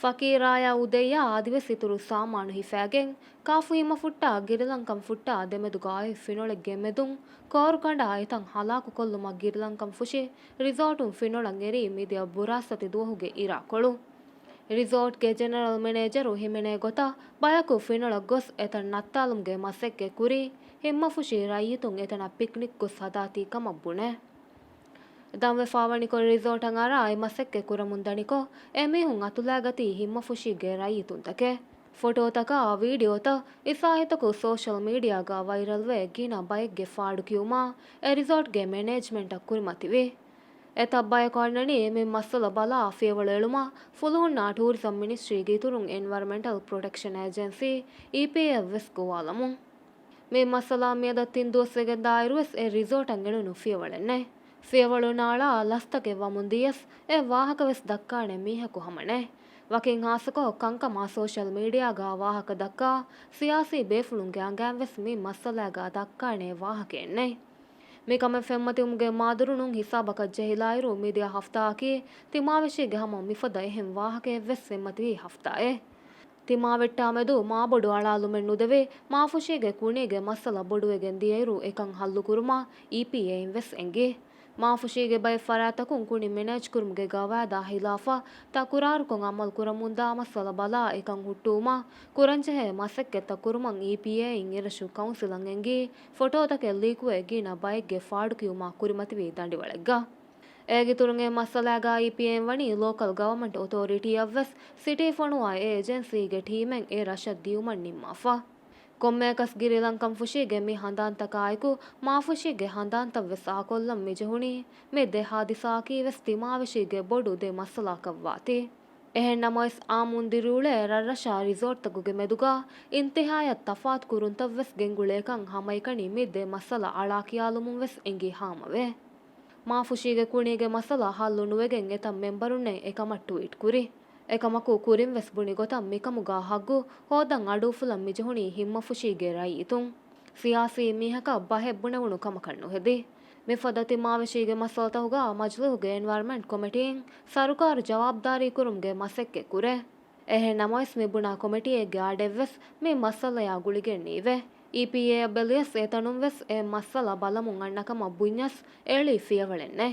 ಫಕೀರಾಯ ಉದಯ್ಯ ಆದಿವಸಿತುರು ಸಾಮಾನು ಹಿಫಾಗೆಂ ಕಾಫು ಹಿಮ foot ಗಿರಿಲಂಕಂ foot ದೆಮೆದು ಗಾಯ ಫಿನೊಳೆ ಗೆಮೆದುಂ ಕೋರು ಕಂಡ ಐತಂ ಹಲಾಕು ಕೊಲ್ಲುಮ ಗಿರಿಲಂಕಂ ಫುಶಿ ರಿಸಾರ್ಟುಂ ಫಿನೊಳಂ ಎರಿ ಮಿದಿಯ ಬುರಾಸತಿ ದುವಹುಗೆ ಇರಾಕೊಳು ರಿಸಾರ್ಟ್ಗೆ ಜನರಲ್ ಮ್ಯಾನೇಜರು ಹಿಮೆನೆ ಗೊತ್ತ ಬಯಕು ಫಿನೊಳ ಗೊಸ್ ಎತನ್ ನತ್ತಾಲುಂಗೆ ಮಸೆಕ್ಕೆ ಕುರಿ ಹಿಮ್ಮ ಫುಶಿ ರೈಯಿತುಂ ಎತನ ಪಿಕ್ನಿಕ್ ಗೊಸ್ ಹದಾತಿ ಕಮಬ್ಬುಣೆ ದಂವೆ ಫಾವಣಿಕೊ ರಿಸಾರ್ಟ್ ಅಂಗಾರ ಐ ಮಸೆಕ್ಕೆ ಕುರಮುಂದಣಿಕೊ ಎಮಿಹುಂ ಅತುಲಾಗತಿ ಹಿಮ್ಮ ಫುಶಿಗೆ ರೈಯಿತುಂತಕೆ ಫೋಟೋತಕ ವೀಡಿಯೋತ ಇಸಾಹಿತಕು ಸೋಷಲ್ ಮೀಡಿಯಾಗ ವೈರಲ್ವೆ ಗಿನ ಬೈಕ್ಗೆ ಫಾಡು ಕ್ಯೂಮಾ ಎ ರಿಸಾರ್ಟ್ಗೆ ಮ್ಯಾನೇಜ್ಮೆಂಟ್ ಕುರಿಮತಿವಿ ಎತ ಬಯಕಾಡ್ನಣಿ ಮಿ ಮಸ್ಸಲ ಬಲ ಫೇವಳ ಎಳುಮ ಫುಲುಹುನ್ನ ಟೂರಿಸಂ ಮಿನಿಸ್ಟ್ರಿಗೆ ತುರುಂ ಎನ್ವೈರನ್ಮೆಂಟಲ್ ಪ್ರೊಟೆಕ್ಷನ್ ಏಜೆನ್ಸಿ ಇಪಿಎಫ್ ವೆಸ್ ಗೋವಾಲಮು ಮಿ ಮಸ್ಸಲ ಮಿಯದ ತಿಂದುವಸ್ಸೆಗೆ ದಾಯಿರುವೆಸ್ ಎ ರಿಸಾರ್ಟ್ ಅಂಗೆಳುನು ಫೇವಳೆನ್ನೆ ಫೇವಳು ನಾಳ ಲಸ್ತಗೆ ವಮುಂದಿಯಸ್ ಎ ವಾಹಕವೆಸ್ ದಕ್ಕಾಣೆ ಮೀಹಕು ಹಮಣೆ ವಕಿಂ ಹಾಸಕೊ ಕಂಕಮ ಸೋಷಲ್ ಮೀಡಿಯಾಗ ವಾಹಕ ದಕ್ಕಾ ಸಿಯಾಸಿ ಬೇಫುಳುಂಗೆ ಅಂಗಾಂವೆಸ್ ಮಿ ಮಸ್ಸಲಾಗ ದಕ್ಕಾಣೆ ವಾಹಕೆನ್ನೆ ಮಿ ಕಮೆ ಫೆಮ್ಮತಿವುಂಗೆ ಮಾದುರುನುಂ ಹಿಸಾಬಕ ಜಹಿಲಾಯಿರು ಮೀದಿಯ ಹಫ್ತಾಕಿ ತಿಮಾವೆಶಿಗೆ ಹಮ ಮಿಫದ ಎಹೆಂ ವಾಹಕೆ ವೆಸ್ ಫೆಮ್ಮತಿ ಹಫ್ತಾಯೆ ತಿಮಾವೆಟ್ಟಾಮೆದು ಮಾಬೊಡು ಅಳಾಲುಮೆನ್ ನುದೆವೆ ಮಾಫುಶಿಗೆ ಕುಣಿಗೆ ಮಸ್ಸಲ ಬೊಡುವೆಗೆನ್ ದಿಯೈರು ಎಕಂ ಹಲ್ಲು ಕುರುಮ ಇಪಿಎಂ ವೆಸ್ ಎಂಗೆ ಮಾಫುಶಿಗೆ ಬೈ ಫರಾತಕುಂ ಕುಣಿ ಮೆನೇಜ್ ಕುರುಮ್ಗೆ ಗವಾದ ಹಿಲಾಫಾ ತಕುರಾರುಕೊಂ ಅಮಲ್ ಕುರಮುಂದಾ ಮಸ್ಸಲ ಬಲಾ ಎಕಂ ಹುಟ್ಟೂಮ ಕುರಂಜೆಹೆ ಮಸೆಕ್ಕೆ ತಕುರುಮಂ ಇಪಿಎ ಇಂ ಎರಶು ಕೌನ್ಸಿಲಂ ಎಂಗಿ ಫೋಟೋತಕೆ ಲೀಕುವೆ ಗೀನ ಬೈಕ್ಗೆ ಫಾಡು ಕಿಯುಮ ಕುರಿಮತಿವಿ ದಂಡಿವಳೆಗ್ಗ ಏಗಿ ತುರುಂಗೆ ಮಸ್ಸಲಾಗ ಇಪಿಎಂ ವಣಿ ಲೋಕಲ್ ಗವರ್ಮೆಂಟ್ ಅಥಾರಿಟಿ ಅವ್ವೆಸ್ ಸಿಟಿ ಫಣುವ ಏಜೆನ್ಸಿಗೆ ಟೀಮೆಂ A ರಶದ್ ದಿಯುಮನ್ ನಿಮ್ಮಾಫಾ ಕೊಮ್ಮೇಕಸ್ ಗಿರಿಲಂಕಂ ಫುಶಿಗೆ me ಹಂದಾಂತಕಾಯ್ಕು ಮಾಫುಶಿಗೆ ಹಂದಾಂತವ್ವೆಸ್ ಆಕೊಲ್ಲಂ ಮಿಜಹುಣಿ me they ಹಾದಿಸಾಕಿ ವೆಸ್ ತಿಮಾವೆಶಿಗೆ ಬೊಡು they ಮಸ್ಸಲಾಕವ್ವಾತಿ ಎಹೆನ್ ನಮೊಯ್ಸ್ ಆಮುಂದಿರುಳೆ ರರ್ರಶಾ resort ತಗುಗೆ ಮೆದುಗ ಇಂತಿಹಾಯತ್ ತಫಾತ್ ಕುರುಂತವ್ವೆಸ್ ಗೆಂಗುಳೇಕಂ ಹಮೈಕಣಿ ಮಿ ದೆ ಮಸ್ಸಲ ಅಳಾಕಿಯಾಲುಮುಂ ವೆಸ್ ಎಂಗಿ ಹಾಮವೆ ಮಾಫುಶಿಗೆ ಕುಣಿಗೆ ಮಸಲ ಹಲ್ಲು ನುವೆಗೆಂ ಎತಂ ಮೆಂಬರುನ್ನೆ ಎಕಮಟ್ಟು ಇಟ್ ಕುರಿ ಎಕಮಕು ಕುರಿಂ ವೆಸ್ ಬುಣಿ ಗೊತಂ ಮಿಕಮುಗಾ ಹಗ್ಗು ಹೋದಂ ಅಡೂಫುಲಂ ಮಿಜಹುಣಿ ಹಿಮ್ಮ ಫುಶಿಗೆ ರೈಯಿತುಂ ಸಿಯಾಸಿ ಮೀಹಕ ಬಹೆಬ್ಬುಣೆವುಣು ಕಮಕಣ್ಣು ಹೆದಿ ಮಿಫದ ತಿಮಾವೆಶಿಗೆ ಮಸಲತಹುಗ ಮಜ್ಲುಹುಗೆ ಎನ್ವೈರನ್ಮೆಂಟ್ ಕಮಿಟಿಯಿಂ ಸರುಕಾರು ಜವಾಬ್ದಾರಿ ಕುರುಂಗೆ ಮಸೆಕ್ಕೆ ಕುರೆ ಎಹೆ ನಮೊಯ್ಸ್ ಮಿಬುಣಾ ಕಮಿಟಿಯೆಗೆ ಆಡೆವ್ವೆಸ್ ಮಿ ಮಸಲಯ ಗುಳಿಗೆನ್ ನೀವೆ ಇಪಿಎ ಬೆಲಿಯಸ್ ಎತನುಂ ವೆಸ್ ಎ ಮಸ್ಸಲ ಬಲಮುಂ ಅಣ್ಣಕಮ ಬುඤ್ಞಸ್ ಏಳಿ ಫಿಯವಳೆನ್ನೆ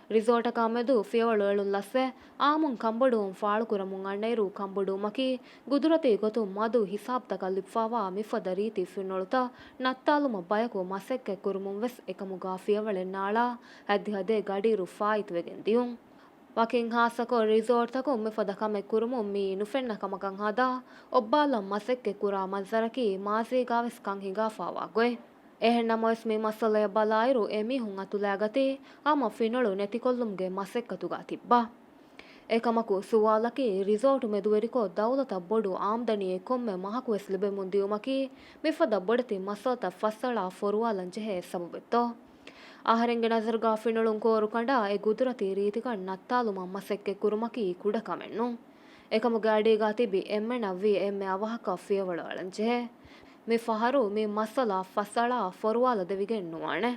ರಿಸಾರ್ಟಕ ಮೆದು ಫಿಯವಳು ಎಳುನ್ ಲಸ್ಸೆ ಆಮುಂ ಕಂಬಡುಂ ಫಾಳು ಕುರಮುಂ ಅಣ್ಣೈರು ಕಂಬಡು ಮಕಿ ಗುದುರತಿ ಗೊತು ಮದು ಹಿಸಾಬ್ತಕ ಲಿಪ್ಫಾವಾ ಮಿಫದ ರೀತಿ ಫಿನ್ನೊಳುತ ನತ್ತಾಲುಮ ಬಯಕು ಮಸೆಕ್ಕೆ ಕುರುಮುಂ ವೆಸ್ ಎಕಮುಗಾ ಫಿಯವಳೆನ್ನಾಳ ಹದ್ದಿ ಹದೆ ಗಡೀರು ಫಾಯಿತ್ವೆಗೆನ್ ದಿಯುಂ ವಕಿಂ ಹಾಸಕೊ ರಿಸಾರ್ಟ್ ತಕು ಮಿಫದ ಕಮೆ ಕುರುಮುಂ ಮೀ ನುಫೆನ್ನ ಕಮಕಂ ಹದಾ ಒಬ್ಬಾಲಂ ಮಸೆಕ್ಕೆ ಕುರಾ ಮಂಜರಕಿ ಮಾಸೀಗಾವೆಸ್ ಕಂ ಹಿಂಗಾಫಾವಾ ಗೊಯ್ ಎಹೆನ್ ನಮೊಯ್ಸ್ ಮಿ ಮಸಲೆಯ ಬಲಾಯಿರು ಎಮಿಹುಂ ಅತುಲಾಗತಿ ಆಮ ಫಿನೊಳು ನೆತಿಕೊಲ್ಲುಂಗೆ ಮಸೆಕ್ಕತುಗಾ ತಿಬ್ಬಾ ಏಕಮಕು ಸುವಾಲಕಿ ರಿಸಾರ್ಟ್ ಮೆದುವೆರಿಕೊ ದೌಲತ ಬೊಡು ಆಮ್ದನಿಯೆ ಕೊಮ್ಮೆ ಮಹಕುವೆಸ್ ಲಿಬೆಮುಂ ದಿಯುಮಕಿ ಮಿಫದ ಬೊಡತಿ ಮಸಲತ ಫಸ್ಸಳ ಫೊರುವಾಲಂ ಜೆಹೆ ಸಬಬೆತ್ತೋ ಆಹರೆಂಗೆ ನಜರ್ಗಾ ಫಿನೊಳುಂ ಕೋರು ಕಂಡ ಎ ಗುದುರತಿ ರೀತಿಕಣ್ ನತ್ತಾಲುಮ ಮಸೆಕ್ಕೆ ಕುರುಮಕಿ ಕುಡಕಮೆನ್ನು ಏಕಮುಗೆ ಅಡಿಗಾ ತಿಬಿ ಎಮ್ಮೆಣವ್ವಿ ಎಮ್ಮೆ ಅವಹಕ ಫಿಯವಳು ಅಳಂಜೆಹೆ ಮಿ ಫಹರು ಮಿ ಮಸಲ ಫಸಳ ಫೊರುವಾಲ ದೆವಿಗೆನ್ ನುವಾಣೆ